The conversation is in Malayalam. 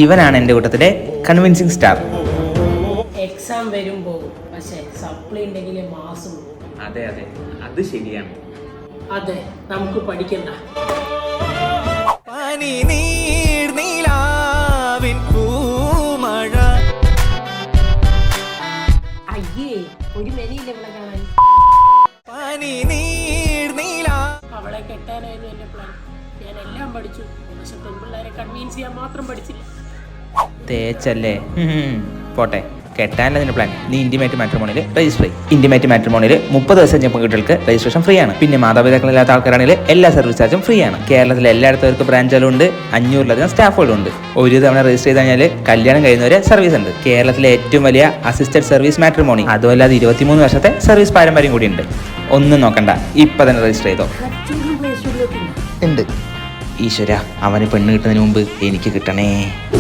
ഇവനാണ് എൻ്റെ കൂട്ടത്തിലെ കൺവിൻസിങ് സ്റ്റാർ. എക്സാം വരും പോകും, പക്ഷേ സപ്ലി ഉണ്ടെങ്കിൽ മാസം പോകും. അതെ അതെ, അത് ശരിയാണ്. അതെ, നമുക്ക് പഠിക്കണ്ട. അയ്യേ, ഒരു മെനിയില്ല ഇവിടെ കാണാൻ. അവളെ കെട്ടാനായിരുന്നു എന്റെ പ്ലാൻ. ഞാൻ എല്ലാം പഠിച്ചു, പക്ഷെ പെൺപിള്ളേരെ കൺവീൻസ് ചെയ്യാൻ മാത്രം പഠിച്ചില്ല. തേച്ചല്ലേ. പോട്ടെ, കെട്ടാനല്ല നിന്റെ പ്ലാൻ. നീ ഇന്റിമേറ്റ് മാട്രിമോണിയിൽ രജിസ്റ്റർ ചെയ്യും. ഇന്റിമേറ്റ് മാട്രിമോണിയിൽ 30 ദിവസം പെൺകുട്ടികൾക്ക് രജിസ്ട്രേഷൻ ഫ്രീ ആണ്. പിന്നെ മാതാപിതാക്കളില്ലാത്ത ആൾക്കാരാണെങ്കിൽ എല്ലാ സർവീസ് ചാർജും ഫ്രീ ആണ്. കേരളത്തിലെ എല്ലായിടത്തും ബ്രാഞ്ചുകളും ഉണ്ട്. 500-ലധികം സ്റ്റാഫുകളും ഉണ്ട്. ഒരു തവണ രജിസ്റ്റർ ചെയ്ത് കഴിഞ്ഞാൽ കല്യാണം കഴിയുന്നവരെ സർവീസ് ഉണ്ട്. കേരളത്തിലെ ഏറ്റവും വലിയ അസിസ്റ്റഡ് സർവീസ് മാട്രിമോണി. അതുമല്ലാതെ 23 വർഷത്തെ സർവീസ് പാരമ്പര്യം കൂടി ഉണ്ട്. ഒന്നും നോക്കണ്ട, ഇപ്പൊ തന്നെ രജിസ്റ്റർ ചെയ്തോ. ഉണ്ട്. ഈശ്വര, അവന് പെണ്ണ് കിട്ടുന്നതിന് മുമ്പ് എനിക്ക് കിട്ടണേ.